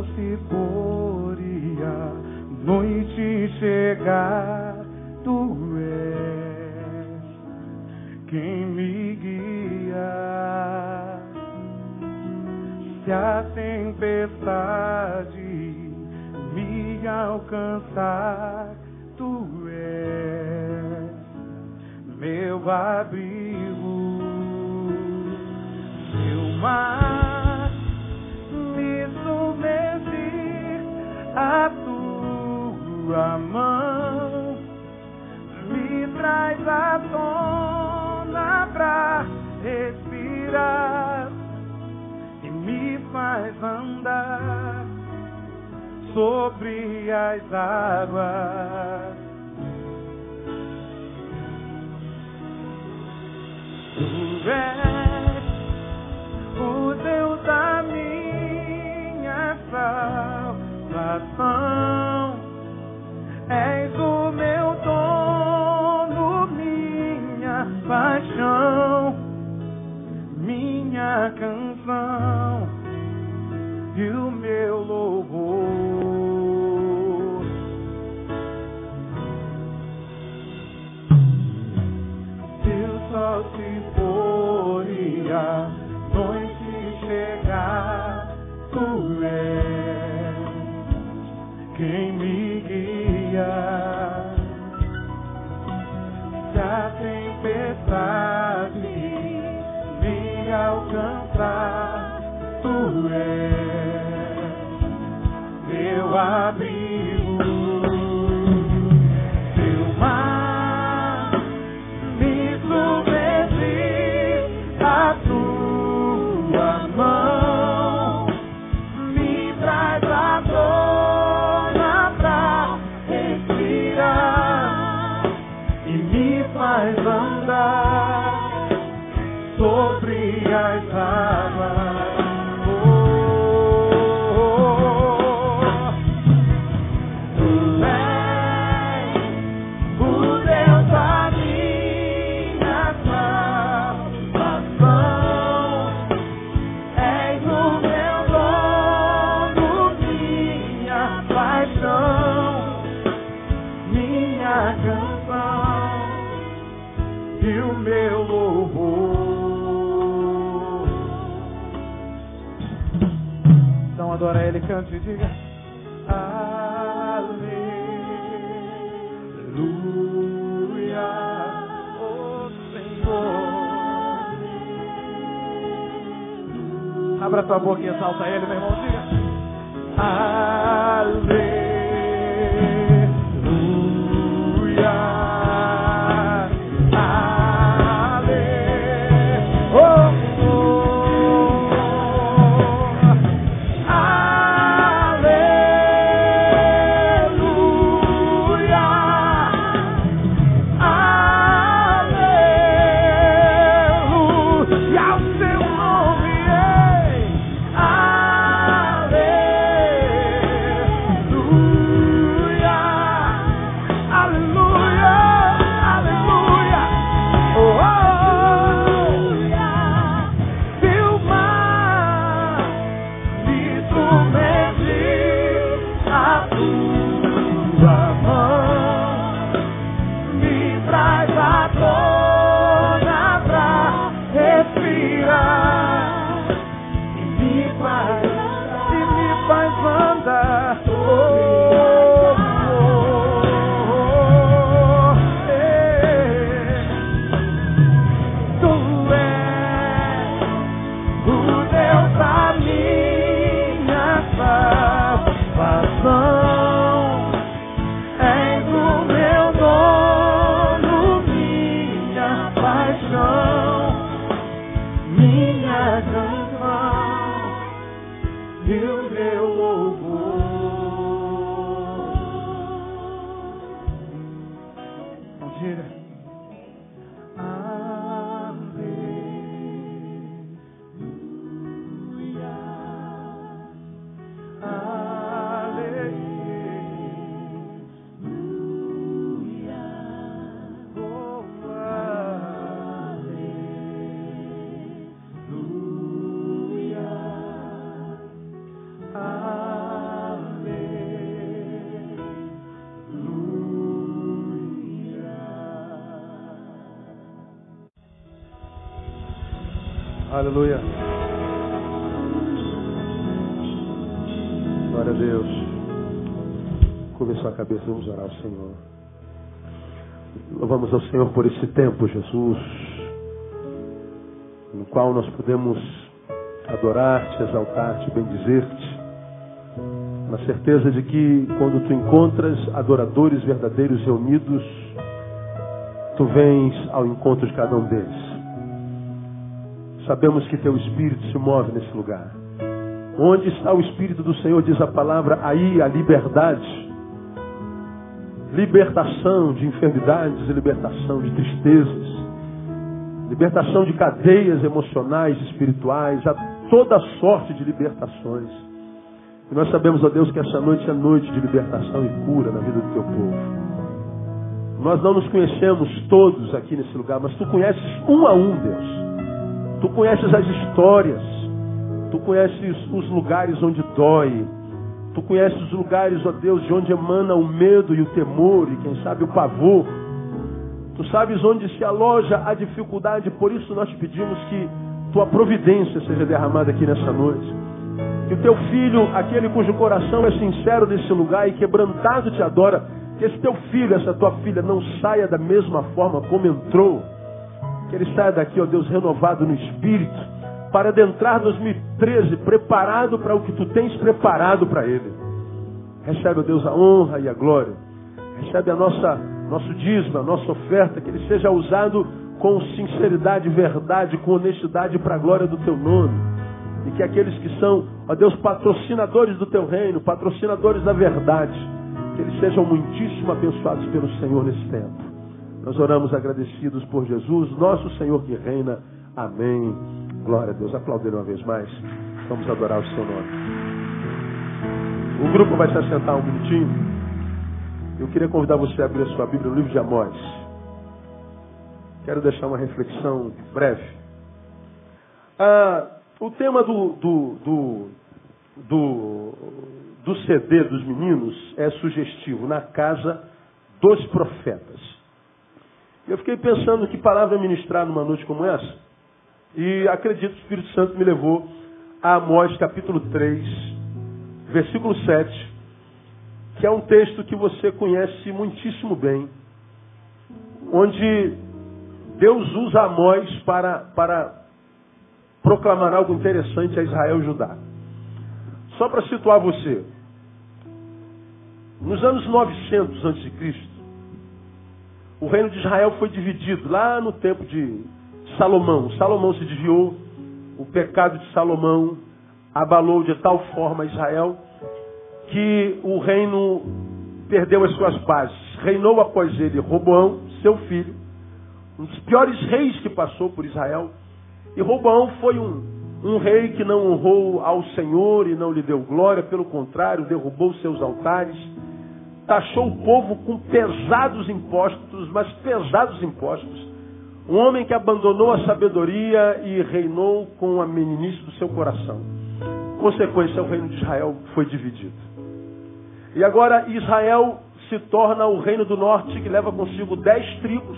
sol se pôr e a noite chegar, tu és quem me guia. Se a tempestade me alcançar, tu és meu abrigo. Meu mar me submergir, a tua mão me traz à tona pra respirar e me faz andar sobre as águas. Tu és o Deus da minha salvação, és o meu dono, minha paixão, minha canção e o meu louvor. Se o sol se pôr e a noite chegar, tu és quem me guia. Se a tempestade me alcançar, tu és meu abrigo. Meu mar me submergir, a tua mão me traz à tona pra respirar e me faz andar sobre as águas. Adora Ele, cante e diga aleluia, oh Senhor. Abra tua boca e exalta Ele, meu irmão, diga aleluia. Aleluia. Glória a Deus. Curve sua cabeça, vamos orar ao Senhor. Louvamos ao Senhor por esse tempo, Jesus, no qual nós podemos adorar-te, exaltar-te, bendizer-te, na certeza de que quando tu encontras adoradores verdadeiros reunidos, tu vens ao encontro de cada um deles. Sabemos que teu Espírito se move nesse lugar. Onde está o Espírito do Senhor, diz a palavra, aí a liberdade. Libertação de enfermidades, libertação de tristezas, libertação de cadeias emocionais, espirituais, a toda sorte de libertações. E nós sabemos, ó Deus, que essa noite é noite de libertação e cura na vida do teu povo. Nós não nos conhecemos todos aqui nesse lugar, mas tu conheces um a um, Deus. Tu conheces as histórias, tu conheces os lugares onde dói, tu conheces os lugares, ó Deus, de onde emana o medo e o temor e quem sabe o pavor. Tu sabes onde se aloja a dificuldade, por isso nós pedimos que tua providência seja derramada aqui nessa noite. Que o teu filho, aquele cujo coração é sincero nesse lugar e quebrantado te adora, que esse teu filho, essa tua filha não saia da mesma forma como entrou. Que ele saia daqui, ó Deus, renovado no Espírito, para adentrar 2013 preparado para o que tu tens preparado para ele. Recebe, ó Deus, a honra e a glória. Recebe nosso dízimo, a nossa oferta, que ele seja usado com sinceridade, verdade, com honestidade para a glória do teu nome. E que aqueles que são, ó Deus, patrocinadores do teu reino, patrocinadores da verdade, que eles sejam muitíssimo abençoados pelo Senhor nesse tempo. Nós oramos agradecidos por Jesus, nosso Senhor que reina. Amém. Glória a Deus. Aplaudir uma vez mais. Vamos adorar o seu nome. O grupo vai se assentar um minutinho. Eu queria convidar você a abrir a sua Bíblia no livro de Amós. Quero deixar uma reflexão breve. O tema do CD dos meninos é sugestivo, na casa dos profetas. Eu fiquei pensando que palavra ministrar numa noite como essa, e acredito que o Espírito Santo me levou a Amós capítulo 3, versículo 7, que é um texto que você conhece muitíssimo bem, onde Deus usa Amós para proclamar algo interessante a Israel e Judá. Só para situar você, nos anos 900 a.C., o reino de Israel foi dividido lá no tempo de Salomão. Salomão se desviou, o pecado de Salomão abalou de tal forma Israel que o reino perdeu as suas bases. Reinou após ele Roboão, seu filho, um dos piores reis que passou por Israel. E Roboão foi um rei que não honrou ao Senhor e não lhe deu glória, pelo contrário, derrubou seus altares, taxou o povo com pesados impostos, mas pesados impostos. Um homem que abandonou a sabedoria e reinou com a meninice do seu coração. Consequência, o reino de Israel foi dividido. E agora Israel se torna o reino do norte, que leva consigo 10 tribos,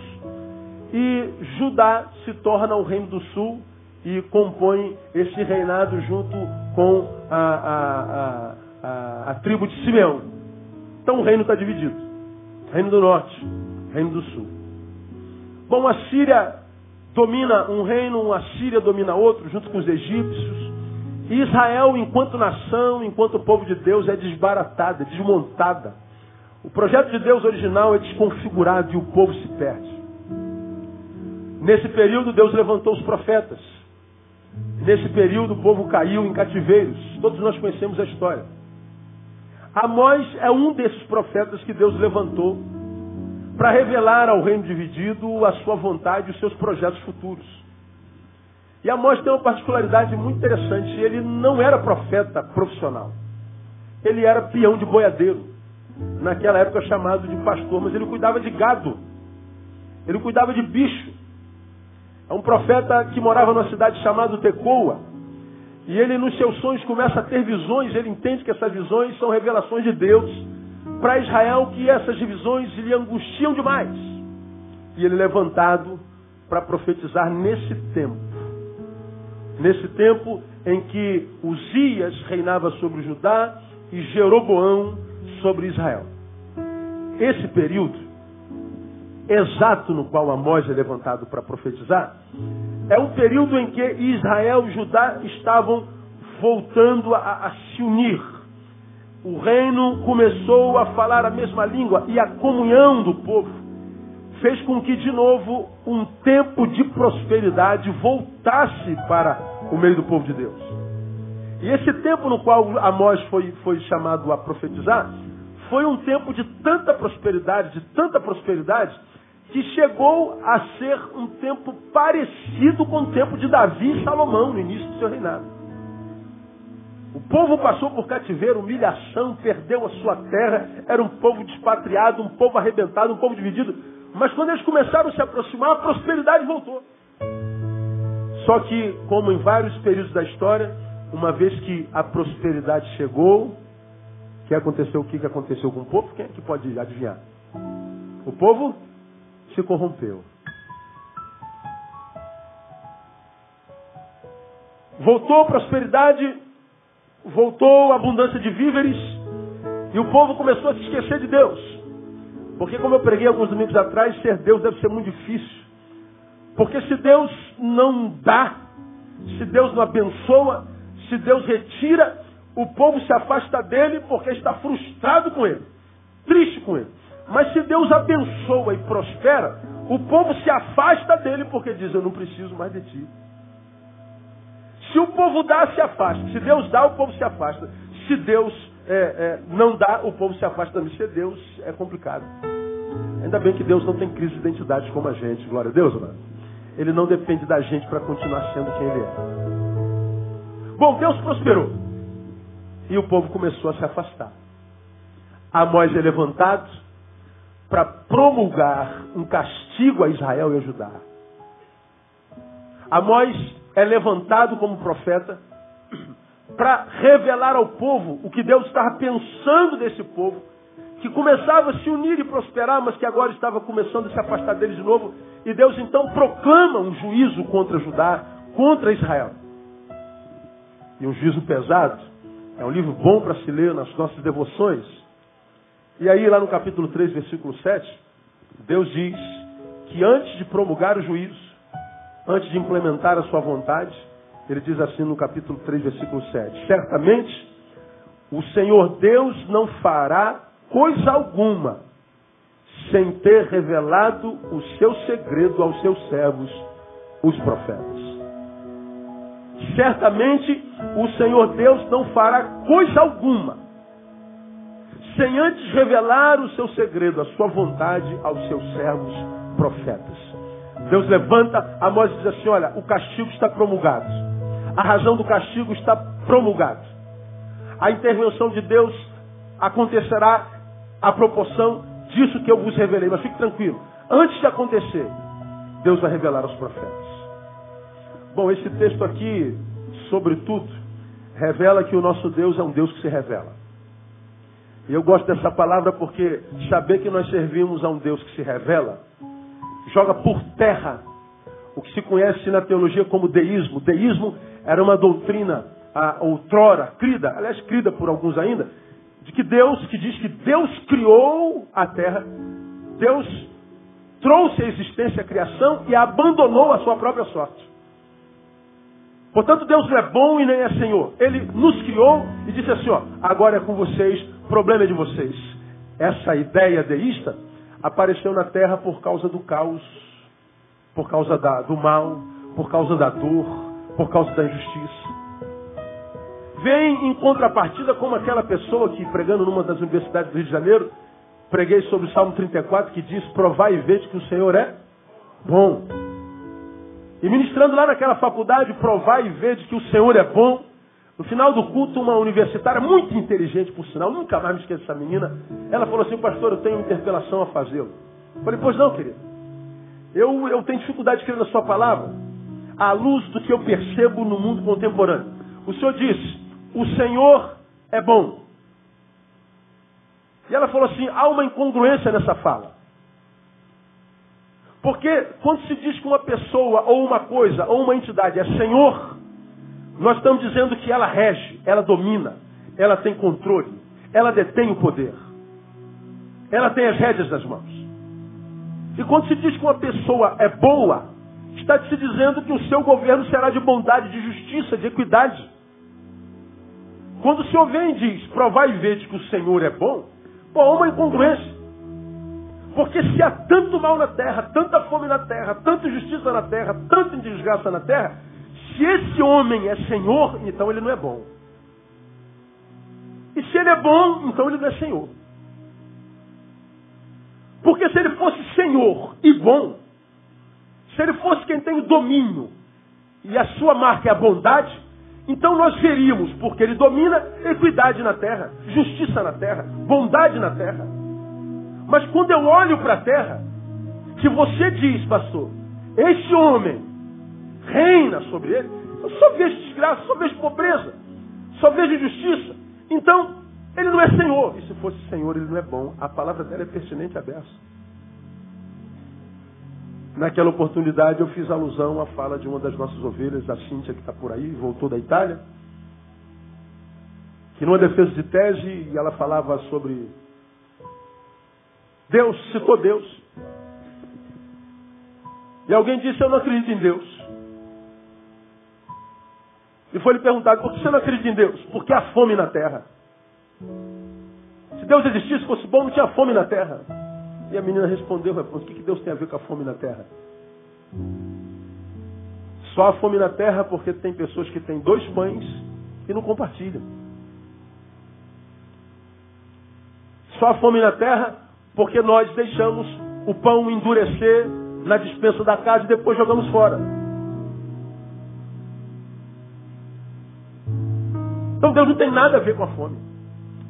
e Judá se torna o reino do sul e compõe esse reinado junto com a tribo de Simeão. Então o reino está dividido. Reino do norte, reino do sul. Bom, a Síria domina um reino, a Síria domina outro, junto com os egípcios. E Israel, enquanto nação, enquanto povo de Deus, é desbaratada, é desmontada. O projeto de Deus original é desconfigurado e o povo se perde. Nesse período, Deus levantou os profetas. Nesse período, o povo caiu em cativeiros. Todos nós conhecemos a história. Amós é um desses profetas que Deus levantou para revelar ao reino dividido a sua vontade e os seus projetos futuros. E Amós tem uma particularidade muito interessante. Ele não era profeta profissional. Ele era peão de boiadeiro. Naquela época chamado de pastor, mas ele cuidava de gado. Ele cuidava de bicho. É um profeta que morava numa cidade chamada Tecoa. E ele, nos seus sonhos, começa a ter visões. Ele entende que essas visões são revelações de Deus para Israel, que essas visões lhe angustiam demais. E ele é levantado para profetizar nesse tempo. Nesse tempo em que Uzias reinava sobre Judá e Jeroboão sobre Israel. Esse período exato no qual Amós é levantado para profetizar é um período em que Israel e Judá estavam voltando a se unir. O reino começou a falar a mesma língua e a comunhão do povo fez com que de novo um tempo de prosperidade voltasse para o meio do povo de Deus. E esse tempo no qual Amós foi chamado a profetizar foi um tempo de tanta prosperidade, que chegou a ser um tempo parecido com o tempo de Davi e Salomão no início do seu reinado. O povo passou por cativeiro, humilhação, perdeu a sua terra, era um povo despatriado, um povo arrebentado, um povo dividido. Mas quando eles começaram a se aproximar, a prosperidade voltou. Só que, como em vários períodos da história, uma vez que a prosperidade chegou, o que aconteceu com o povo? Quem é que pode adivinhar? O povo se corrompeu. Voltou a prosperidade, voltou a abundância de víveres, e o povo começou a se esquecer de Deus. Porque, como eu preguei alguns domingos atrás, ser Deus deve ser muito difícil. Porque se Deus não dá, se Deus não abençoa, se Deus retira, o povo se afasta dele porque está frustrado com ele, triste com ele. Mas se Deus abençoa e prospera, o povo se afasta dele porque diz, eu não preciso mais de ti. Se o povo dá, se afasta. Se Deus dá, o povo se afasta. Se Deus não dá, o povo se afasta também. Se Deus é complicado. Ainda bem que Deus não tem crise de identidade como a gente. Glória a Deus, amado. Ele não depende da gente para continuar sendo quem Ele é. Bom, Deus prosperou. E o povo começou a se afastar. Amós é levantado para promulgar um castigo a Israel e a Judá. Amós é levantado como profeta para revelar ao povo o que Deus estava pensando desse povo, que começava a se unir e prosperar, mas que agora estava começando a se afastar deles de novo. E Deus então proclama um juízo contra Judá, contra Israel. E um juízo pesado. É um livro bom para se ler nas nossas devoções. E aí lá no capítulo 3, versículo 7, Deus diz que antes de promulgar o juízo, antes de implementar a sua vontade, ele diz assim no capítulo 3, versículo 7. Certamente, o Senhor Deus não fará coisa alguma sem ter revelado o seu segredo aos seus servos, os profetas. Certamente, o Senhor Deus não fará coisa alguma sem antes revelar o seu segredo, a sua vontade aos seus servos profetas. Deus levanta, Amós diz assim, olha, o castigo está promulgado. A razão do castigo está promulgada. A intervenção de Deus acontecerá à proporção disso que eu vos revelei. Mas fique tranquilo. Antes de acontecer, Deus vai revelar aos profetas. Bom, esse texto aqui, sobretudo, revela que o nosso Deus é um Deus que se revela. E eu gosto dessa palavra porque saber que nós servimos a um Deus que se revela joga por terra o que se conhece na teologia como deísmo. Deísmo era uma doutrina outrora, crida por alguns ainda, que diz que Deus criou a terra, Deus trouxe a existência, a criação e abandonou a sua própria sorte. Portanto, Deus não é bom e nem é Senhor. Ele nos criou e disse assim, ó, agora é com vocês, o problema é de vocês. Essa ideia deísta apareceu na terra por causa do caos, por causa do mal, por causa da dor, por causa da injustiça. Vem em contrapartida como aquela pessoa que, pregando numa das universidades do Rio de Janeiro, preguei sobre o Salmo 34, que diz, provai e vede que o Senhor é bom. E ministrando lá naquela faculdade, provai e vede que o Senhor é bom. No final do culto, uma universitária muito inteligente, por sinal, nunca mais me esqueço dessa menina, ela falou assim, pastor, eu tenho uma interpelação a fazê-lo. Eu falei, pois não, querido. Eu tenho dificuldade de crer na sua palavra, à luz do que eu percebo no mundo contemporâneo. O Senhor disse, o Senhor é bom. E ela falou assim, há uma incongruência nessa fala. Porque quando se diz que uma pessoa, ou uma coisa, ou uma entidade é Senhor, Nós estamos dizendo que ela rege, ela domina, ela tem controle, ela detém o poder. Ela tem as rédeas nas mãos. E quando se diz que uma pessoa é boa, está se dizendo que o seu governo será de bondade, de justiça, de equidade. Quando o Senhor vem e diz, provai e vede que o Senhor é bom, pô, há uma incongruência. Porque se há tanto mal na terra, tanta fome na terra, tanta injustiça na terra, tanta desgraça na terra, se esse homem é Senhor, então ele não é bom. E se ele é bom, então ele não é Senhor. Porque se ele fosse Senhor e bom, se ele fosse quem tem o domínio, e a sua marca é a bondade, então nós veríamos, porque ele domina, equidade na terra, justiça na terra, bondade na terra. Mas quando eu olho para a terra, que você diz, pastor, esse homem reina sobre ele, eu só vejo desgraça, só vejo pobreza, só vejo injustiça. Então, ele não é Senhor. E se fosse Senhor, ele não é bom. A palavra dela é pertinente à beça. Naquela oportunidade eu fiz alusão à fala de uma das nossas ovelhas, a Cíntia, que está por aí, voltou da Itália, que numa defesa de tese, ela falava sobre Deus, citou Deus. E alguém disse, eu não acredito em Deus. E foi lhe perguntado, por que você não acredita em Deus? Porque há fome na terra. Se Deus existisse, fosse bom, não tinha fome na terra. E a menina respondeu, o que Deus tem a ver com a fome na terra? Só há fome na terra porque tem pessoas que têm 2 pães e não compartilham. Só há fome na terra porque nós deixamos o pão endurecer na despensa da casa e depois jogamos fora. Então Deus não tem nada a ver com a fome.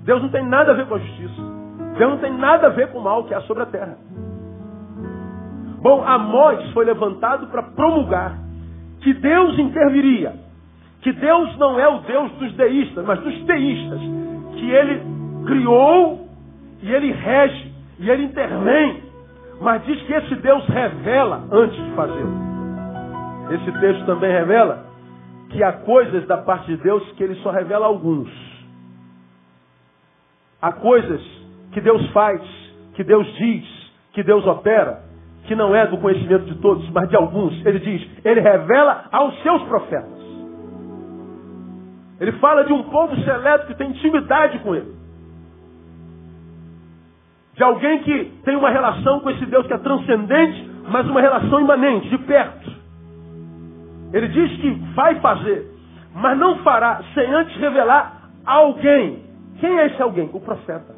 Deus não tem nada a ver com a justiça. Deus não tem nada a ver com o mal que há sobre a terra. Bom, Amós foi levantado para promulgar que Deus interviria. Que Deus não é o Deus dos deístas, mas dos teístas. Que Ele criou e Ele rege e Ele intervém. Mas diz que esse Deus revela antes de fazê-lo. Esse texto também revela que há coisas da parte de Deus que Ele só revela a alguns. Há coisas que Deus faz, que Deus diz, que Deus opera, que não é do conhecimento de todos, mas de alguns. Ele diz, Ele revela aos seus profetas. Ele fala de um povo seleto que tem intimidade com Ele. De alguém que tem uma relação com esse Deus que é transcendente, mas uma relação imanente, de perto. Ele diz que vai fazer, mas não fará sem antes revelar a alguém. Quem é esse alguém? O profeta.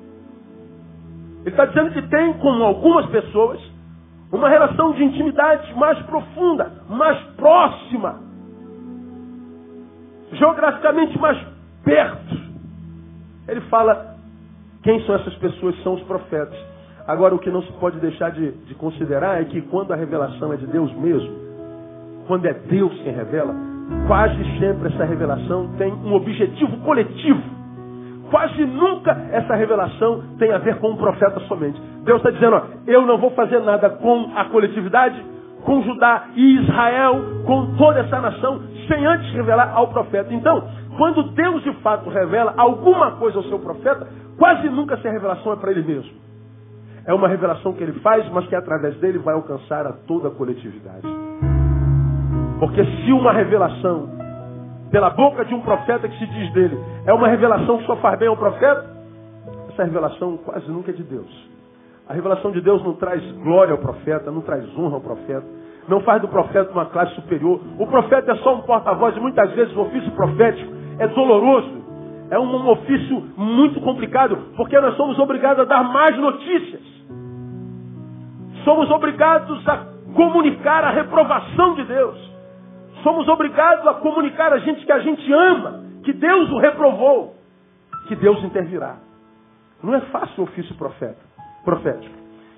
Ele está dizendo que tem com algumas pessoas uma relação de intimidade mais profunda, mais próxima, geograficamente mais perto. Ele fala, quem são essas pessoas? São os profetas. Agora, o que não se pode deixar de considerar é que quando a revelação é de Deus mesmo, quando é Deus quem revela, quase sempre essa revelação tem um objetivo coletivo. Quase nunca essa revelação tem a ver com o profeta somente. Deus está dizendo, eu não vou fazer nada com a coletividade, com Judá e Israel, com toda essa nação, sem antes revelar ao profeta. Então, quando Deus de fato revela alguma coisa ao seu profeta, quase nunca essa revelação é para ele mesmo. É uma revelação que ele faz, mas que através dele vai alcançar a toda a coletividade. Porque se uma revelação pela boca de um profeta que se diz dele é uma revelação que só faz bem ao profeta, essa revelação quase nunca é de Deus. A revelação de Deus não traz glória ao profeta, não traz honra ao profeta, não faz do profeta uma classe superior. O profeta é só um porta-voz e muitas vezes o ofício profético é doloroso, é um ofício muito complicado, porque nós somos obrigados a dar mais notícias. Somos obrigados a comunicar a reprovação de Deus. Somos obrigados a comunicar a gente que a gente ama, que Deus o reprovou, que Deus intervirá. Não é fácil o ofício profético.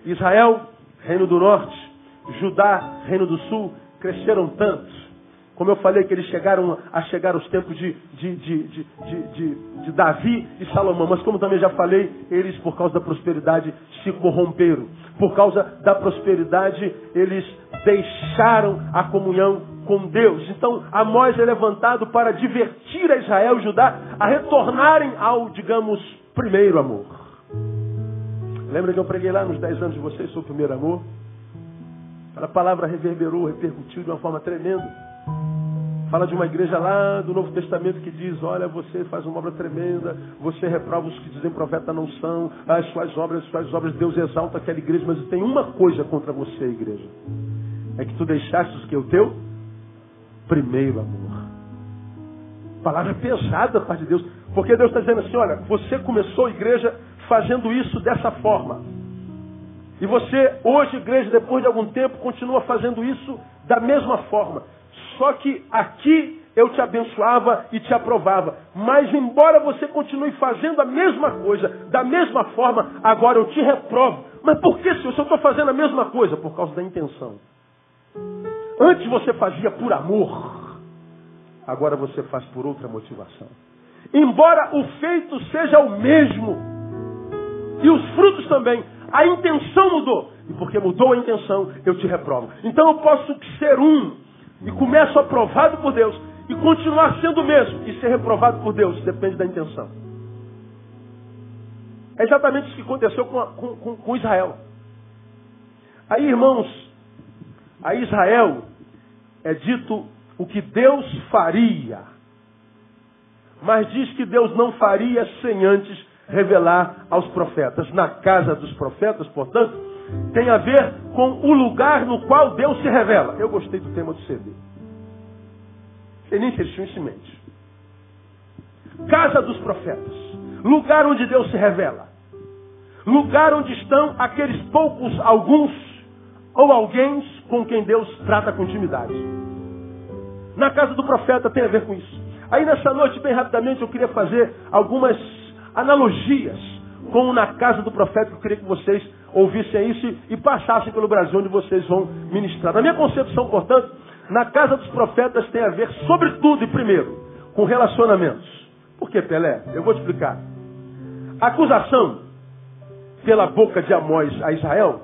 Israel, reino do norte, Judá, reino do sul, cresceram tanto. Como eu falei que eles chegaram aos tempos de Davi e Salomão. Mas como também já falei, eles por causa da prosperidade se corromperam. Por causa da prosperidade, eles deixaram a comunhão com Deus. Então, Amós é levantado para divertir a Israel e Judá a retornarem ao, digamos, primeiro amor. Lembra que eu preguei lá nos 10 anos de vocês sobre o primeiro amor? A palavra reverberou, repercutiu de uma forma tremenda. Fala de uma igreja lá do Novo Testamento que diz, olha, você faz uma obra tremenda, você reprova os que dizem profeta não são, as suas obras, Deus exalta aquela igreja, mas tem uma coisa contra você, igreja. É que tu deixaste o que? O teu primeiro amor. Palavra pesada da parte de Deus. Porque Deus está dizendo assim, olha, você começou a igreja fazendo isso dessa forma. E você, hoje, igreja, depois de algum tempo, continua fazendo isso da mesma forma. Só que aqui eu te abençoava e te aprovava. Mas embora você continue fazendo a mesma coisa, da mesma forma, agora eu te reprovo. Mas por que, Senhor, se eu estou fazendo a mesma coisa? Por causa da intenção. Antes você fazia por amor. Agora você faz por outra motivação. Embora o feito seja o mesmo. E os frutos também. A intenção mudou. E porque mudou a intenção, eu te reprovo. Então eu posso ser e começo aprovado por Deus e continuar sendo o mesmo e ser reprovado por Deus. Depende da intenção. É exatamente isso que aconteceu com Israel. Aí, irmãos, a Israel é dito o que Deus faria. Mas diz que Deus não faria sem antes revelar aos profetas. Na casa dos profetas, portanto, tem a ver com o lugar no qual Deus se revela. Eu gostei do tema do CD. Sei nem se eles tinham isso em mente. Casa dos profetas. Lugar onde Deus se revela. Lugar onde estão aqueles poucos, alguns ou alguém com quem Deus trata com intimidade. Na casa do profeta tem a ver com isso. Aí nessa noite, bem rapidamente, eu queria fazer algumas analogias com na casa do profeta. Eu queria que vocês ouvissem isso e passassem pelo Brasil onde vocês vão ministrar. Na minha concepção, portanto, na casa dos profetas tem a ver, sobretudo e primeiro, com relacionamentos. Por que, Pelé? Eu vou te explicar. A acusação pela boca de Amós a Israel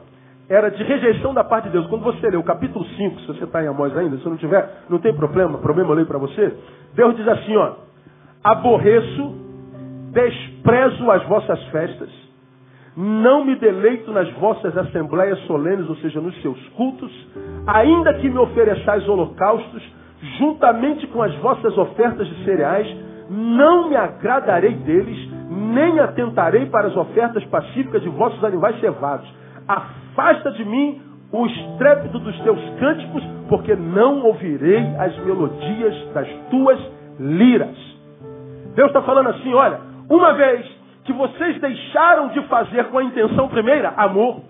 era de rejeição da parte de Deus. Quando você lê o capítulo 5, se você está em Amós ainda, se não tiver, não tem problema eu leio para você. Deus diz assim, ó, aborreço, desprezo as vossas festas, não me deleito nas vossas assembleias solenes, ou seja, nos seus cultos, ainda que me ofereçais holocaustos, juntamente com as vossas ofertas de cereais, não me agradarei deles, nem atentarei para as ofertas pacíficas de vossos animais cevados. Afasta de mim o estrépito dos teus cânticos, porque não ouvirei as melodias das tuas liras. Deus está falando assim, olha, uma vez que vocês deixaram de fazer com a intenção primeira, amor,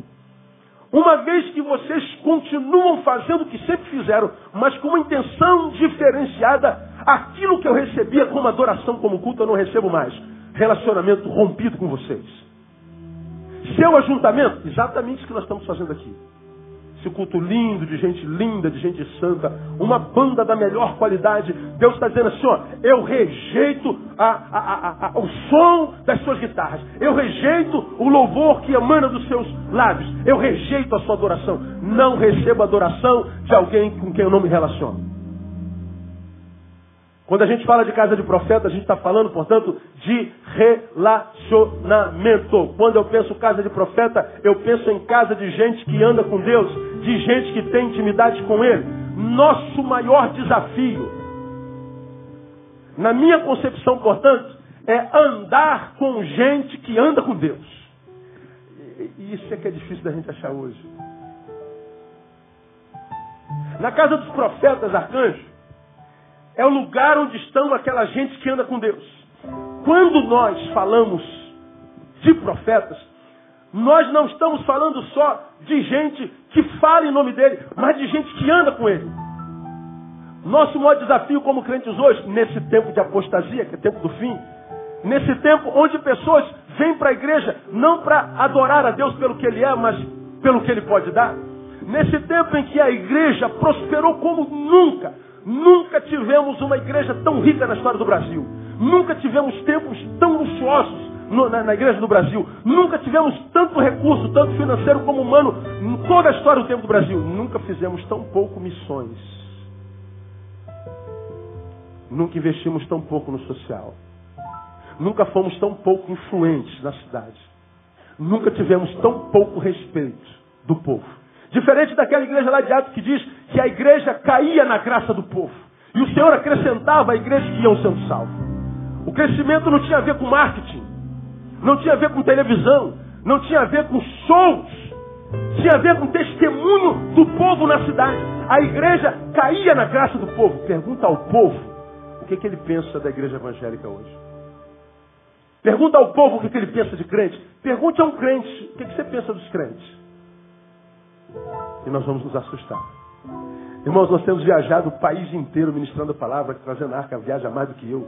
uma vez que vocês continuam fazendo o que sempre fizeram, mas com uma intenção diferenciada, aquilo que eu recebia como adoração, como culto, eu não recebo mais. Relacionamento rompido com vocês. Seu ajuntamento, exatamente isso que nós estamos fazendo aqui. Esse culto lindo, de gente linda, de gente santa, uma banda da melhor qualidade. Deus está dizendo assim, ó, eu rejeito o som das suas guitarras. Eu rejeito o louvor que emana dos seus lábios. Eu rejeito a sua adoração. Não recebo adoração de alguém com quem eu não me relaciono. Quando a gente fala de casa de profeta, a gente está falando, portanto, de relacionamento. Quando eu penso casa de profeta, eu penso em casa de gente que anda com Deus, de gente que tem intimidade com Ele. Nosso maior desafio, na minha concepção, portanto, é andar com gente que anda com Deus. E isso é que é difícil da gente achar hoje. Na casa dos profetas, arcanjos, é o lugar onde estão aquela gente que anda com Deus. Quando nós falamos de profetas, nós não estamos falando só de gente que fala em nome dele, mas de gente que anda com ele. Nosso maior desafio como crentes hoje, nesse tempo de apostasia, que é tempo do fim, nesse tempo onde pessoas vêm para a igreja não para adorar a Deus pelo que ele é, mas pelo que ele pode dar. Nesse tempo em que a igreja prosperou como nunca. Nunca tivemos uma igreja tão rica na história do Brasil. Nunca tivemos tempos tão luxuosos na igreja do Brasil. Nunca tivemos tanto recurso, tanto financeiro como humano, em toda a história do tempo do Brasil. Nunca fizemos tão pouco missões. Nunca investimos tão pouco no social. Nunca fomos tão pouco influentes na cidade. Nunca tivemos tão pouco respeito do povo. Diferente daquela igreja lá de Atos que diz que a igreja caía na graça do povo. E o Senhor acrescentava a igreja que iam sendo salvos. O crescimento não tinha a ver com marketing. Não tinha a ver com televisão. Não tinha a ver com shows. Tinha a ver com testemunho do povo na cidade. A igreja caía na graça do povo. Pergunta ao povo o que ele pensa da igreja evangélica hoje. Pergunta ao povo o que ele pensa de crente. Pergunte a um crente o que você pensa dos crentes. E nós vamos nos assustar. Irmãos, nós temos viajado o país inteiro ministrando a palavra, trazendo a arca, viaja mais do que eu.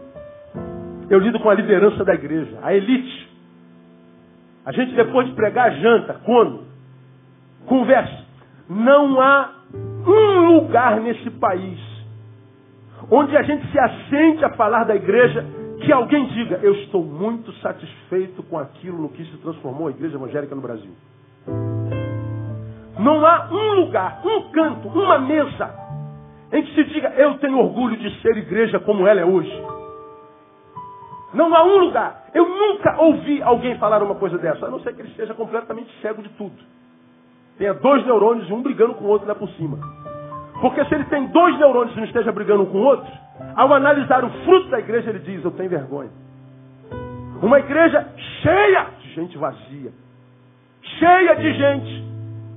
Eu lido com a liderança da igreja, a elite. A gente depois de pregar janta, come, conversa. Não há um lugar nesse país onde a gente se assente a falar da igreja que alguém diga, eu estou muito satisfeito com aquilo no que se transformou a igreja evangélica no Brasil. Não há um lugar, um canto, uma mesa em que se diga, eu tenho orgulho de ser igreja como ela é hoje. Não há um lugar. Eu nunca ouvi alguém falar uma coisa dessa, a não ser que ele esteja completamente cego de tudo. Tenha 2 neurônios e um brigando com o outro lá por cima. Porque se ele tem 2 neurônios e não esteja brigando um com o outro, ao analisar o fruto da igreja, ele diz, eu tenho vergonha. Uma igreja cheia de gente vazia. Cheia de gente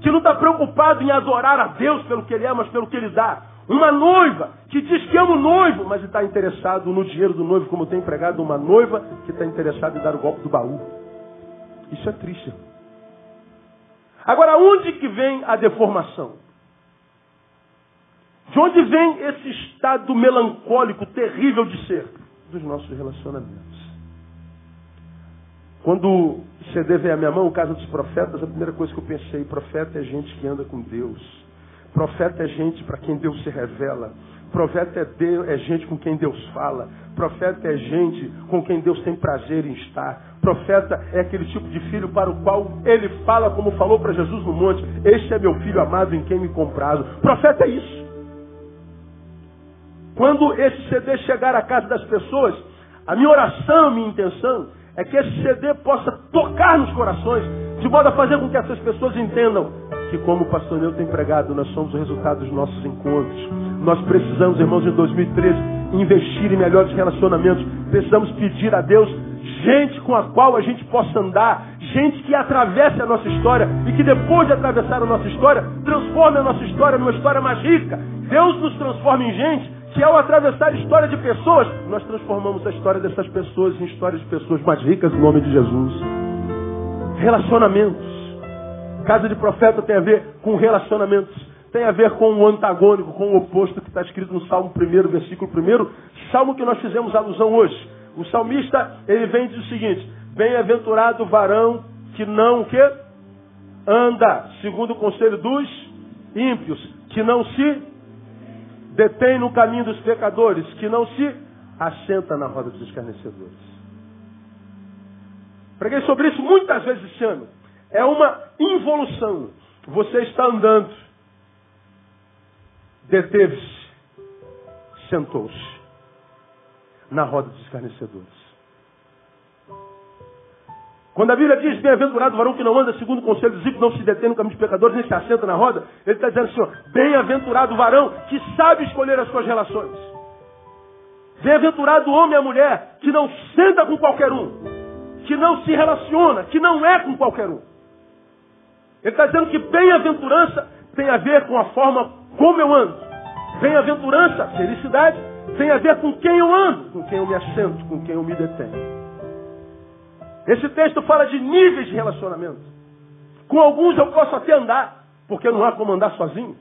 que não está preocupado em adorar a Deus pelo que Ele é, mas pelo que Ele dá. Uma noiva que diz que ama o noivo, mas está interessado no dinheiro do noivo, como tem empregado uma noiva que está interessada em dar o golpe do baú. Isso é triste. Agora, onde que vem a deformação? De onde vem esse estado melancólico, terrível de ser? Dos nossos relacionamentos. Quando o CD veio à minha mão, Casa dos Profetas, a primeira coisa que eu pensei, profeta é gente que anda com Deus. Profeta é gente para quem Deus se revela. Profeta é gente com quem Deus fala. Profeta é gente com quem Deus tem prazer em estar. Profeta é aquele tipo de filho para o qual ele fala como falou para Jesus no monte. Este é meu filho amado em quem me comprazo. Profeta é isso. Quando esse CD chegar à casa das pessoas, a minha oração, a minha intenção é que esse CD possa tocar nos corações, de modo a fazer com que essas pessoas entendam que, como o pastor Neu tem pregado, nós somos o resultado dos nossos encontros. Nós precisamos, irmãos, em 2013, investir em melhores relacionamentos. Precisamos pedir a Deus gente com a qual a gente possa andar, gente que atravesse a nossa história e que depois de atravessar a nossa história, transforme a nossa história numa história mais rica. Deus nos transforma em gente que ao atravessar a história de pessoas, nós transformamos a história dessas pessoas em histórias de pessoas mais ricas, no nome de Jesus. Relacionamentos. Casa de Profeta tem a ver com relacionamentos. Tem a ver com o antagônico, com o oposto que está escrito no Salmo 1, versículo 1. Salmo que nós fizemos alusão hoje. O salmista, ele vem e diz o seguinte: bem-aventurado o varão que não anda segundo o conselho dos ímpios, que não se detém no caminho dos pecadores, que não se assenta na roda dos escarnecedores. Preguei sobre isso muitas vezes esse ano. É uma involução. Você está andando, deteve-se, sentou-se na roda dos escarnecedores. Quando a Bíblia diz, bem-aventurado o varão que não anda segundo o conselho dos ímpios, não se detém no caminho dos pecadores, nem se assenta na roda, ele está dizendo assim, ó, bem-aventurado o varão que sabe escolher as suas relações. Bem-aventurado o homem e a mulher que não senta com qualquer um, que não se relaciona, que não é com qualquer um. Ele está dizendo que bem-aventurança tem a ver com a forma como eu ando. Bem-aventurança, felicidade, tem a ver com quem eu ando, com quem eu me assento, com quem eu me detenho. Esse texto fala de níveis de relacionamento. Com alguns eu posso até andar, porque não há como andar sozinho.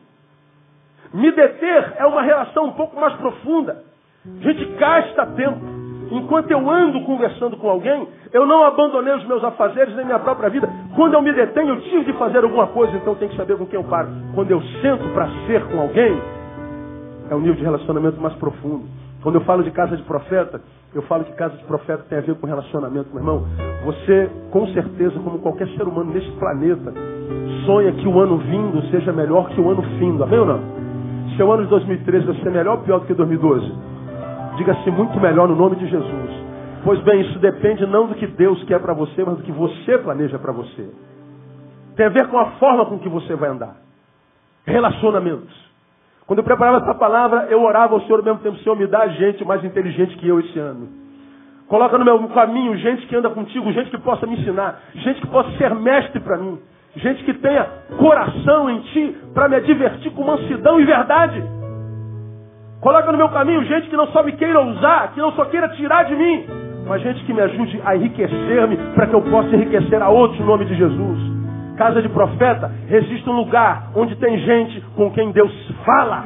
Me deter é uma relação um pouco mais profunda. A gente gasta tempo. Enquanto eu ando conversando com alguém, eu não abandonei os meus afazeres nem minha própria vida. Quando eu me detenho, eu tive de fazer alguma coisa, então eu tenho que saber com quem eu paro. Quando eu sento para ser com alguém, é um nível de relacionamento mais profundo. Quando eu falo de casa de profeta, eu falo que casa de profeta tem a ver com relacionamento, meu irmão. Você, com certeza, como qualquer ser humano neste planeta, sonha que o ano vindo seja melhor que o ano findo. Amém ou não? Seu ano de 2013 vai ser melhor ou pior do que 2012? Diga assim, muito melhor no nome de Jesus. Pois bem, isso depende não do que Deus quer para você, mas do que você planeja para você. Tem a ver com a forma com que você vai andar. Relacionamentos. Quando eu preparava essa palavra, eu orava ao Senhor ao mesmo tempo, Senhor, me dá gente mais inteligente que eu esse ano. Coloca no meu caminho gente que anda contigo, gente que possa me ensinar, gente que possa ser mestre para mim, gente que tenha coração em ti para me divertir com mansidão e verdade. Coloca no meu caminho gente que não só me queira usar, que não só queira tirar de mim, mas gente que me ajude a enriquecer-me para que eu possa enriquecer a outros no nome de Jesus. Casa de profeta, existe um lugar onde tem gente com quem Deus fala.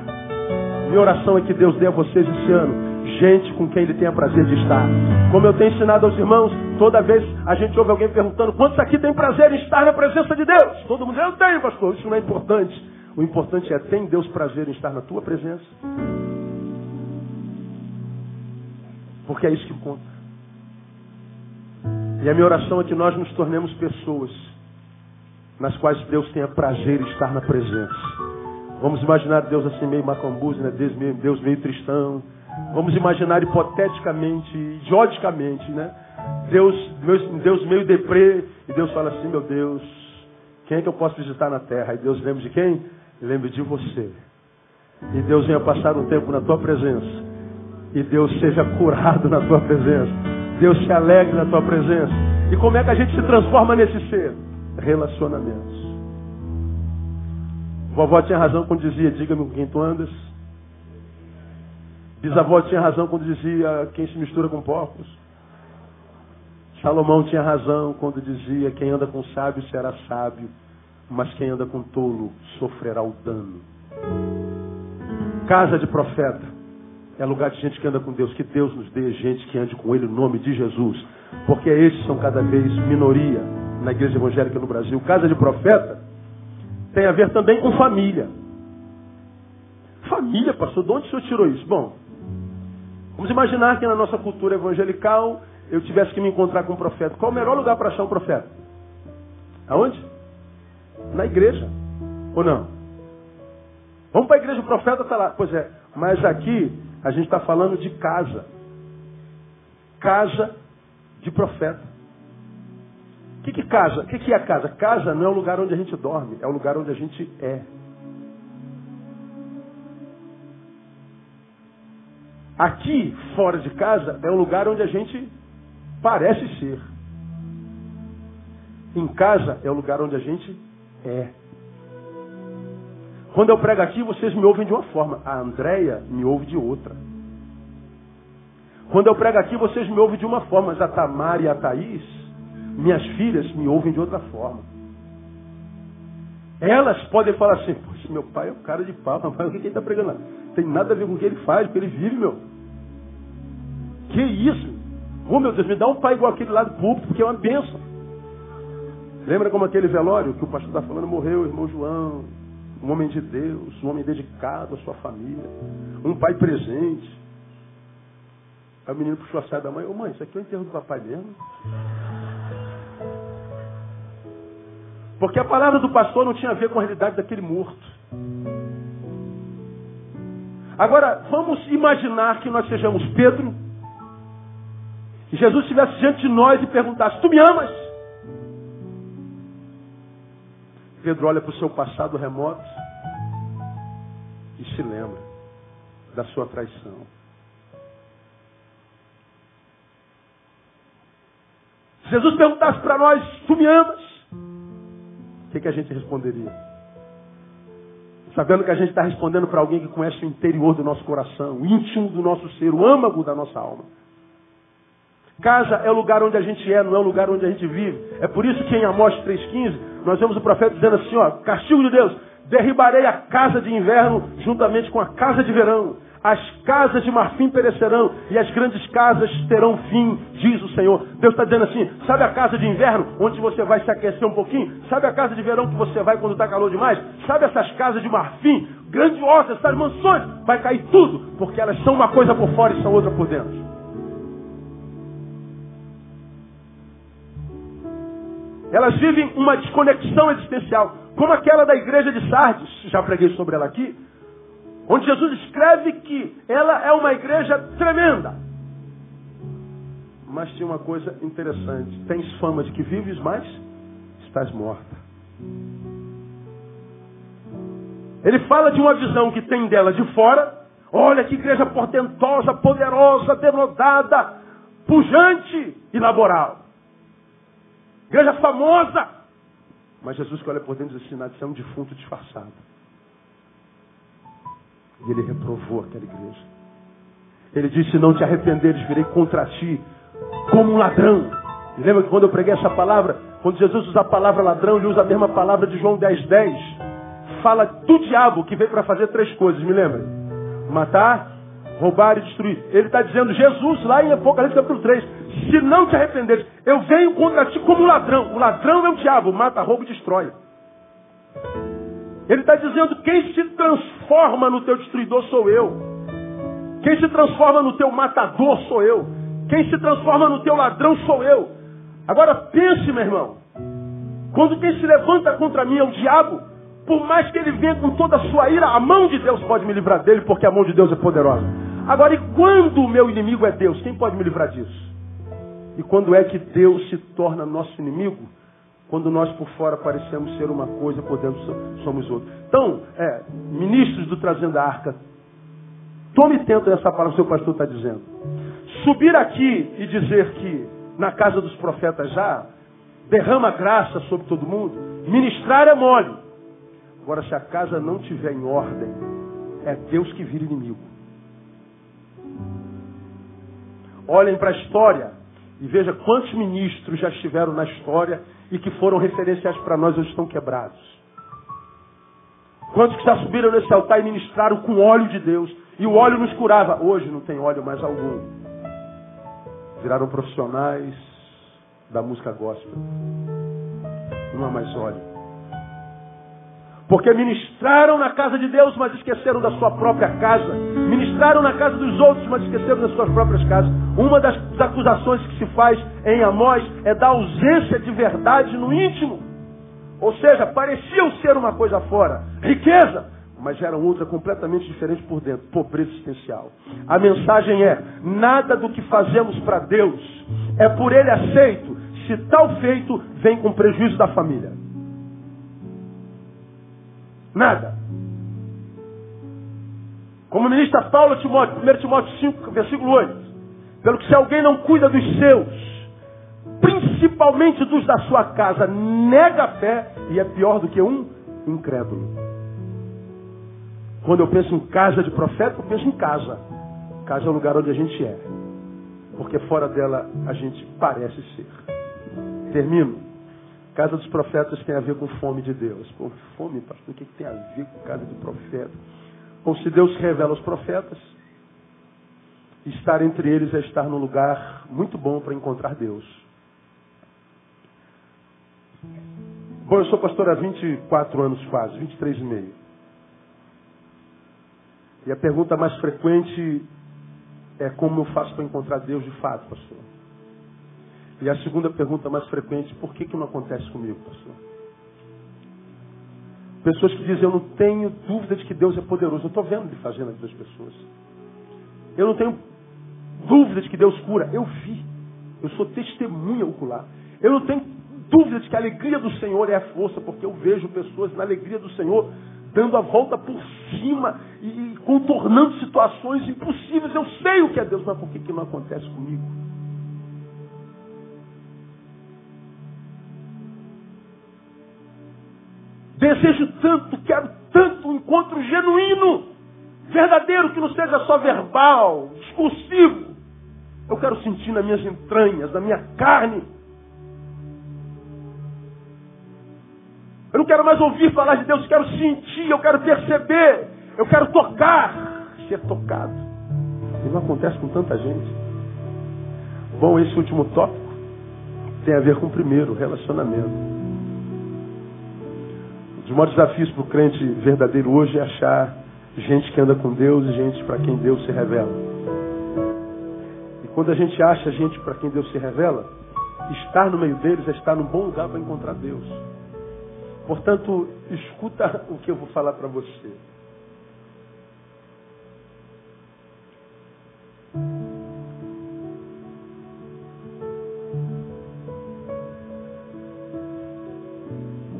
Minha oração é que Deus dê a vocês esse ano gente com quem Ele tenha prazer de estar. Como eu tenho ensinado aos irmãos, toda vez a gente ouve alguém perguntando: quantos aqui tem prazer em estar na presença de Deus? Todo mundo diz: eu tenho, pastor. Isso não é importante. O importante é: tem Deus prazer em estar na tua presença? Porque é isso que conta. E a minha oração é que nós nos tornemos pessoas nas quais Deus tenha prazer em estar na presença. Vamos imaginar Deus assim meio macambuzo, né? Deus meio tristão. Vamos imaginar hipoteticamente, idioticamente, né? Deus meio deprê. E Deus fala assim: meu Deus, quem é que eu posso visitar na terra? E Deus lembra de quem? Lembra de você. E Deus venha passar um tempo na tua presença. E Deus seja curado na tua presença. Deus se alegre na tua presença. E como é que a gente se transforma nesse ser? Relacionamentos. Vovó tinha razão quando dizia: diga-me com quem tu andas. Bisavó tinha razão quando dizia: quem se mistura com porcos. Salomão tinha razão quando dizia: quem anda com sábio será sábio, mas quem anda com tolo sofrerá o dano. Casa de profeta é lugar de gente que anda com Deus. Que Deus nos dê gente que ande com Ele no nome de Jesus, porque esses são cada vez minoria na igreja evangélica no Brasil. Casa de profeta tem a ver também com família. Família, pastor, de onde o senhor tirou isso? Bom, vamos imaginar que na nossa cultura evangelical eu tivesse que me encontrar com um profeta. Qual o melhor lugar para achar um profeta? Aonde? Na igreja. Ou não? Vamos para a igreja, o profeta está lá. Pois é, mas aqui a gente está falando de casa. Casa de profeta. O que casa? O que é a casa? Casa não é o lugar onde a gente dorme, é o lugar onde a gente é. Aqui, fora de casa, é o lugar onde a gente parece ser. Em casa é o lugar onde a gente é. Quando eu prego aqui, vocês me ouvem de uma forma. A Andréia me ouve de outra. Quando eu prego aqui, vocês me ouvem de uma forma. Mas a Tamara e a Thaís, minhas filhas, me ouvem de outra forma. Elas podem falar assim: poxa, meu pai é um cara de pau. Rapaz, o que ele está pregando lá? Tem nada a ver com o que ele faz, o que ele vive, meu. Que isso? Oh, meu Deus, me dá um pai igual aquele lá do púlpito, porque é uma bênção. Lembra como aquele velório que o pastor está falando? Morreu o irmão João, um homem de Deus, um homem dedicado à sua família, um pai presente. Aí o menino puxou a saia da mãe: ô mãe, isso aqui é o enterro do papai mesmo? Porque a palavra do pastor não tinha a ver com a realidade daquele morto. Agora, vamos imaginar que nós sejamos Pedro, e Jesus estivesse diante de nós e perguntasse: tu me amas? Pedro olha para o seu passado remoto e se lembra da sua traição. Se Jesus perguntasse para nós: tu me amas? O que a gente responderia? Sabendo que a gente está respondendo para alguém que conhece o interior do nosso coração, o íntimo do nosso ser, o âmago da nossa alma. Casa é o lugar onde a gente é, não é o lugar onde a gente vive. É por isso que em Amós 3,15, nós vemos o profeta dizendo assim: ó, castigo de Deus, derribarei a casa de inverno juntamente com a casa de verão. As casas de marfim perecerão e as grandes casas terão fim, diz o Senhor. Deus está dizendo assim: sabe a casa de inverno, onde você vai se aquecer um pouquinho? Sabe a casa de verão que você vai quando está calor demais? Sabe essas casas de marfim, grandiosas, essas mansões? Vai cair tudo, porque elas são uma coisa por fora e são outra por dentro. Elas vivem uma desconexão existencial, como aquela da igreja de Sardes, já preguei sobre ela aqui, onde Jesus escreve que ela é uma igreja tremenda. Mas tinha uma coisa interessante. Tens fama de que vives, mas estás morta. Ele fala de uma visão que tem dela de fora. Olha que igreja portentosa, poderosa, denodada, pujante e laboral. Igreja famosa. Mas Jesus que olha por dentro diz assim, nação de defunto disfarçado. E ele reprovou aquela igreja. Ele disse, se não te arrependeres, virei contra ti como um ladrão. E lembra que quando eu preguei essa palavra, quando Jesus usa a palavra ladrão, ele usa a mesma palavra de João 10:10. Fala do diabo que veio para fazer 3 coisas, me lembra? Matar, roubar e destruir. Ele está dizendo, Jesus, lá em Apocalipse capítulo 3, se não te arrependeres, eu venho contra ti como um ladrão. O ladrão é o diabo, mata, rouba e destrói. Ele está dizendo, quem se transforma no teu destruidor sou eu. Quem se transforma no teu matador sou eu. Quem se transforma no teu ladrão sou eu. Agora pense, meu irmão. Quando quem se levanta contra mim é o diabo, por mais que ele venha com toda a sua ira, a mão de Deus pode me livrar dele, porque a mão de Deus é poderosa. Agora, e quando o meu inimigo é Deus? Quem pode me livrar disso? E quando é que Deus se torna nosso inimigo? Quando nós por fora parecemos ser uma coisa, por dentro somos outra. Então, ministros do Trazendo a Arca, tome atento nessa palavra que o seu pastor está dizendo. Subir aqui e dizer que na casa dos profetas já derrama graça sobre todo mundo, ministrar é mole. Agora, se a casa não estiver em ordem, é Deus que vira inimigo. Olhem para a história e veja quantos ministros já estiveram na história e que foram referenciais para nós hoje estão quebrados. Quantos que já subiram nesse altar e ministraram com óleo de Deus e o óleo nos curava. Hoje não tem óleo mais algum. Viraram profissionais da música gospel. Não há mais óleo. Porque ministraram na casa de Deus, mas esqueceram da sua própria casa. Ministraram na casa dos outros, mas esqueceram das suas próprias casas. Uma das acusações que se faz em Amós é da ausência de verdade no íntimo. Ou seja, pareciam ser uma coisa fora, riqueza, mas eram outra completamente diferente por dentro, pobreza existencial. A mensagem é, nada do que fazemos para Deus é por Ele aceito, se tal feito vem com prejuízo da família. Nada. Como ministra Paulo a Timóteo, 1 Timóteo 5, versículo 8. Pelo que se alguém não cuida dos seus, principalmente dos da sua casa, nega a fé e é pior do que um incrédulo. Quando eu penso em casa de profeta, eu penso em casa. Casa é o lugar onde a gente é. Porque fora dela a gente parece ser. Termino. Casa dos profetas tem a ver com fome de Deus. Pô, fome, pastor, o que tem a ver com casa de profeta? Bom, se Deus se revela aos profetas, estar entre eles é estar num lugar muito bom para encontrar Deus. Bom, eu sou pastor há 24 anos quase, 23 e meio. E a pergunta mais frequente é como eu faço para encontrar Deus de fato, pastor? E a segunda pergunta mais frequente, por que não acontece comigo, pastor? Pessoas que dizem, eu não tenho dúvida de que Deus é poderoso. Eu estou vendo Ele fazendo aqui das pessoas. Eu não tenho dúvida de que Deus cura. Eu vi. Eu sou testemunha ocular. Eu não tenho dúvida de que a alegria do Senhor é a força, porque eu vejo pessoas na alegria do Senhor dando a volta por cima e contornando situações impossíveis. Eu sei o que é Deus, mas por que não acontece comigo? Desejo tanto, quero tanto um encontro genuíno, verdadeiro, que não seja só verbal, discursivo. Eu quero sentir nas minhas entranhas, na minha carne. Eu não quero mais ouvir falar de Deus, eu quero sentir, eu quero perceber, eu quero tocar, ser tocado. E não acontece com tanta gente. Bom, esse último tópico tem a ver com o primeiro, relacionamento. Um dos maiores desafios para o crente verdadeiro hoje é achar gente que anda com Deus e gente para quem Deus se revela. E quando a gente acha gente para quem Deus se revela, estar no meio deles é estar num bom lugar para encontrar Deus. Portanto, escuta o que eu vou falar para você.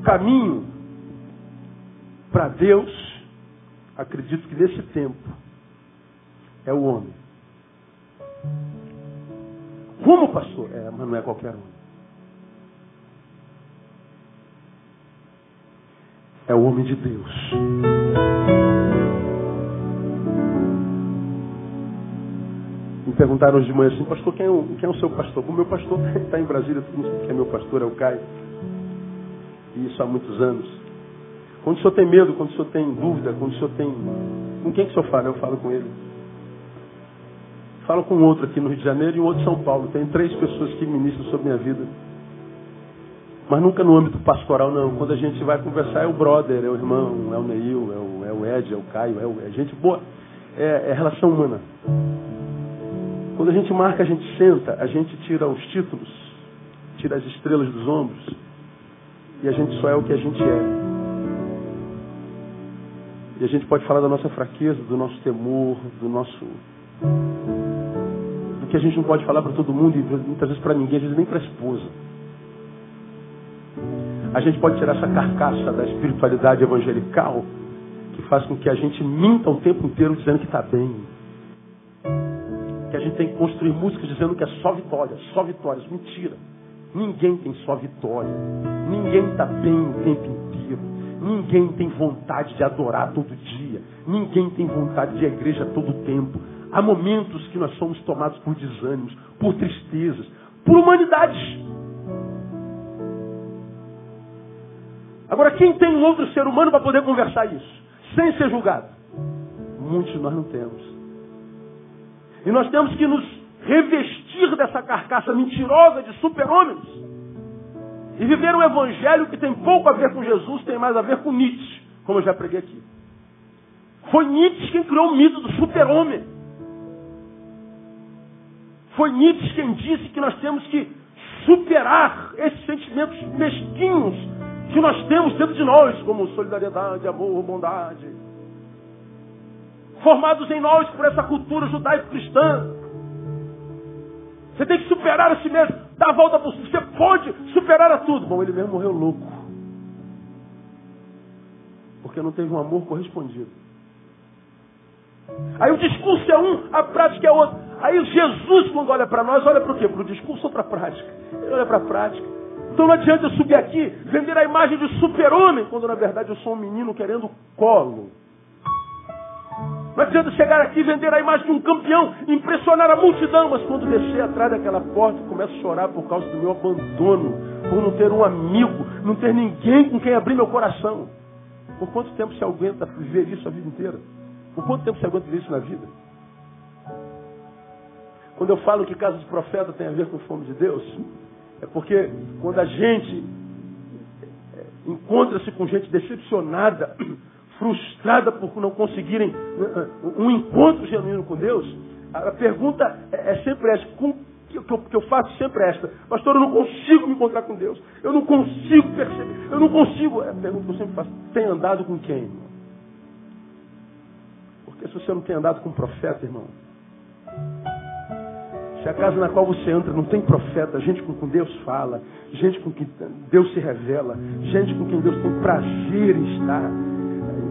caminho para Deus, acredito que nesse tempo, é o homem. Rumo, pastor? Mas não é qualquer um. É o homem de Deus. Me perguntaram hoje de manhã assim, pastor, quem é o seu pastor? O meu pastor está em Brasília, todo mundo sabe que é meu pastor, é o Caio. E isso há muitos anos. Quando o senhor tem medo, quando o senhor tem dúvida, quando o senhor tem... Com quem que o senhor fala? Eu falo com ele. Falo com outro aqui no Rio de Janeiro e um outro em São Paulo. Tem 3 pessoas que ministram sobre minha vida. Mas nunca no âmbito pastoral, não. Quando a gente vai conversar, é o brother, é o irmão, é o Neil, é o Ed, é o Caio, é gente boa. É relação humana. Quando a gente marca, a gente senta, a gente tira os títulos, tira as estrelas dos ombros, e a gente só é o que a gente é. E a gente pode falar da nossa fraqueza, do nosso temor, do que a gente não pode falar para todo mundo, e muitas vezes para ninguém, às vezes nem para a esposa. A gente pode tirar essa carcaça da espiritualidade evangelical, que faz com que a gente minta o tempo inteiro dizendo que está bem. Que a gente tem que construir músicas dizendo que é só vitórias. Mentira. Ninguém tem só vitória. Ninguém está bem o tempo inteiro. Ninguém tem vontade de adorar todo dia. Ninguém tem vontade de ir à igreja todo tempo. Há momentos que nós somos tomados por desânimos, por tristezas, por humanidades. Agora, quem tem um outro ser humano para poder conversar isso? Sem ser julgado? Muitos de nós não temos. E nós temos que nos revestir dessa carcaça mentirosa de super-homens. E viver um evangelho que tem pouco a ver com Jesus, tem mais a ver com Nietzsche, como eu já preguei aqui. Foi Nietzsche quem criou o mito do super-homem. Foi Nietzsche quem disse que nós temos que superar esses sentimentos mesquinhos que nós temos dentro de nós, como solidariedade, amor, bondade, formados em nós por essa cultura judaico-cristã. Você tem que superar a si mesmo, dar a volta por si. Você pode superar a tudo. Bom, ele mesmo morreu louco, porque não teve um amor correspondido. Aí o discurso é um, a prática é outro. Aí Jesus, quando olha para nós, olha para o quê? Para o discurso ou para a prática? Ele olha para a prática. Então não adianta eu subir aqui, vender a imagem de super-homem, quando na verdade eu sou um menino querendo colo. Não adianta chegar aqui e vender a imagem de um campeão, impressionar a multidão, mas quando descer atrás daquela porta, eu começo a chorar por causa do meu abandono, por não ter um amigo, não ter ninguém com quem abrir meu coração. Por quanto tempo você aguenta viver isso a vida inteira? Por quanto tempo você aguenta viver isso na vida? Quando eu falo que casa de profeta tem a ver com fome de Deus, é porque quando a gente encontra-se com gente decepcionada, frustrada por não conseguirem um encontro genuíno com Deus, a pergunta é sempre essa, que eu faço sempre esta: pastor, eu não consigo me encontrar com Deus, eu não consigo perceber, eu não consigo. É a pergunta que eu sempre faço: tem andado com quem, irmão? Porque se você não tem andado com um profeta, irmão, se a casa na qual você entra não tem profeta, gente com quem Deus fala, gente com quem Deus se revela, gente com quem Deus tem prazer em estar,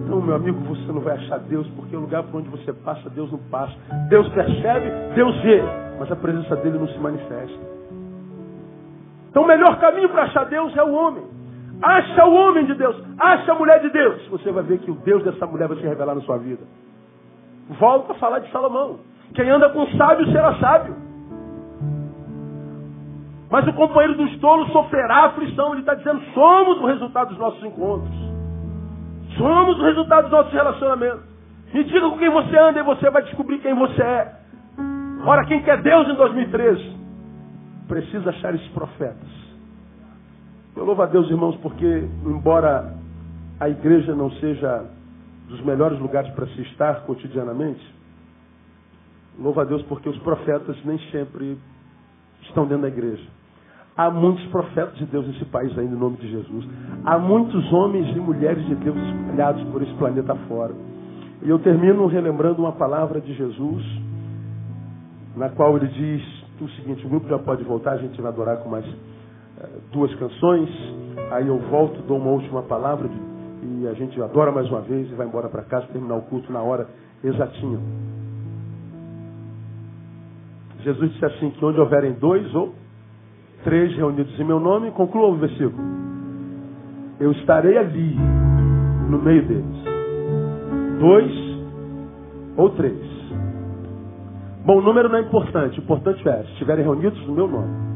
então, meu amigo, você não vai achar Deus, porque o lugar por onde você passa, Deus não passa. Deus percebe, Deus vê, mas a presença dele não se manifesta. Então o melhor caminho para achar Deus é o homem. Acha o homem de Deus, acha a mulher de Deus. Você vai ver que o Deus dessa mulher vai se revelar na sua vida. Volta a falar de Salomão: quem anda com sábio será sábio. Mas o companheiro dos tolos sofrerá aflição. Ele está dizendo: somos o resultado dos nossos encontros. Somos o resultado dos nossos relacionamentos. Me diga com quem você anda e você vai descobrir quem você é. Ora, quem quer Deus em 2013 precisa achar esses profetas. Eu louvo a Deus, irmãos, porque embora a igreja não seja dos melhores lugares para se estar cotidianamente, louvo a Deus porque os profetas nem sempre estão dentro da igreja. Há muitos profetas de Deus nesse país ainda, em nome de Jesus. Há muitos homens e mulheres de Deus espalhados por esse planeta fora. E eu termino relembrando uma palavra de Jesus, na qual ele diz o seguinte: o grupo já pode voltar, a gente vai adorar com mais 2 canções. Aí eu volto, dou uma última palavra e a gente adora mais uma vez e vai embora para casa, terminar o culto na hora exatinha. Jesus disse assim, que onde houverem 2 ou 3 reunidos em meu nome, conclua o versículo. Eu estarei ali, no meio deles. 2 ou 3. Bom, o número não é importante. O importante é, se estiverem reunidos no meu nome.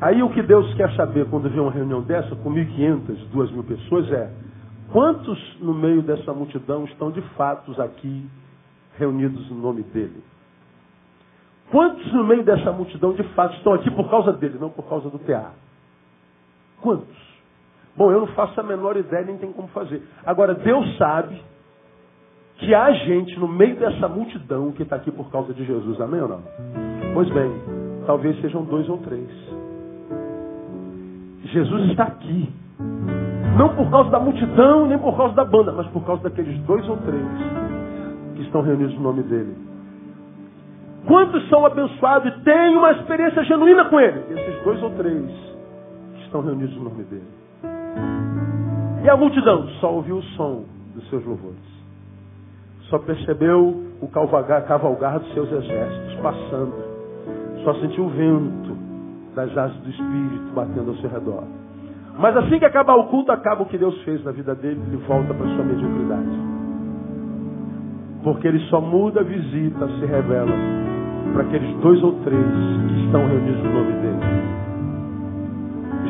Aí o que Deus quer saber quando vê uma reunião dessa, com 1.500, 2.000 pessoas, é quantos no meio dessa multidão estão de fato aqui reunidos no nome dele? Quantos no meio dessa multidão de fato estão aqui por causa dele, não por causa do PA? Quantos? Bom, eu não faço a menor ideia, nem tem como fazer. Agora, Deus sabe que há gente no meio dessa multidão que está aqui por causa de Jesus. Amém ou não? Pois bem, talvez sejam 2 ou 3. Jesus está aqui. Não por causa da multidão, nem por causa da banda, mas por causa daqueles 2 ou 3 que estão reunidos no nome dele. Quantos são abençoados e têm uma experiência genuína com ele? Esses 2 ou 3 que estão reunidos no nome dele. E a multidão só ouviu o som dos seus louvores. Só percebeu o cavalgar dos seus exércitos passando. Só sentiu o vento das asas do Espírito batendo ao seu redor. Mas assim que acabar o culto, acaba o que Deus fez na vida dele, ele volta para sua mediocridade. Porque ele só muda, visita, se revela para aqueles 2 ou 3 que estão reunidos no nome dele.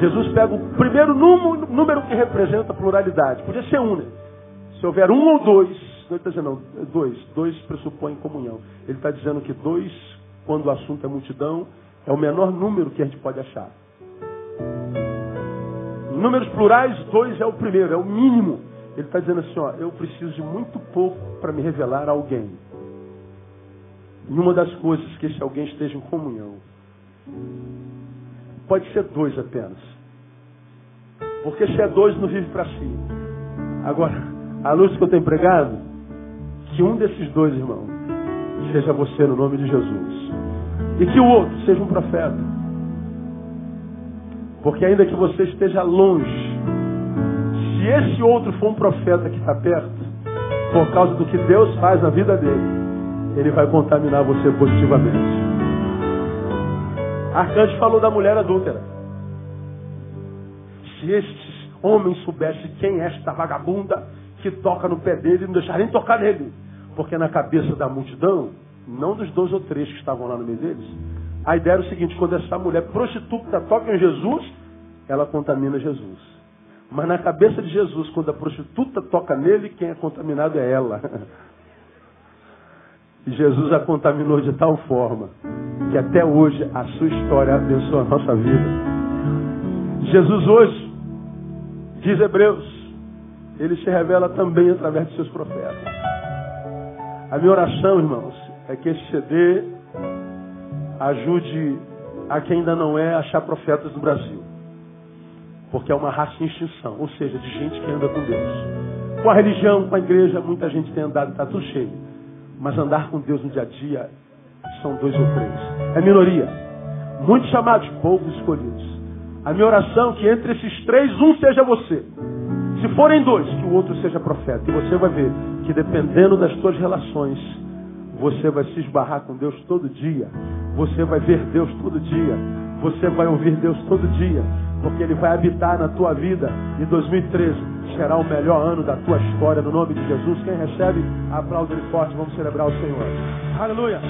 Jesus pega o primeiro número que representa a pluralidade. Podia ser 1, né? Se houver 1 ou 2, não está dizendo não, 2 pressupõe comunhão. Ele está dizendo que 2, quando o assunto é multidão, é o menor número que a gente pode achar. Em números plurais, 2 é o primeiro, é o mínimo. Ele está dizendo assim, ó, eu preciso de muito pouco para me revelar a alguém. E uma das coisas que esse alguém esteja em comunhão. Pode ser 2 apenas. Porque se é 2, não vive para si. Agora, a luz que eu tenho pregado, que um desses 2, irmão, seja você no nome de Jesus. E que o outro seja um profeta. Porque ainda que você esteja longe, se esse outro for um profeta que está perto, por causa do que Deus faz na vida dele, ele vai contaminar você positivamente. Arcanjo falou da mulher adúltera. Se estes homens soubessem quem é esta vagabunda que toca no pé dele, não deixaria nem tocar nele. Porque na cabeça da multidão, não dos 2 ou 3 que estavam lá no meio deles, a ideia era o seguinte, quando essa mulher prostituta toca em Jesus, ela contamina Jesus. Mas na cabeça de Jesus, quando a prostituta toca nele, quem é contaminado é ela. E Jesus a contaminou de tal forma que até hoje a sua história abençoa a nossa vida. Jesus hoje, diz Hebreus, ele se revela também através de seus profetas. A minha oração, irmãos, é que esse CD ajude a quem ainda não é a achar profetas no Brasil. Porque é uma raça em extinção, ou seja, de gente que anda com Deus. Com a religião, com a igreja, muita gente tem andado, está tudo cheio. Mas andar com Deus no dia a dia são 2 ou 3. É minoria. Muitos chamados, poucos escolhidos. A minha oração é que entre esses 3, um seja você. Se forem 2, que o outro seja profeta. E você vai ver que dependendo das suas relações, você vai se esbarrar com Deus todo dia. Você vai ver Deus todo dia. Você vai ouvir Deus todo dia. Porque Ele vai habitar na tua vida. E 2013 será o melhor ano da tua história. No nome de Jesus. Quem recebe, aplauda Ele forte. Vamos celebrar o Senhor. Aleluia.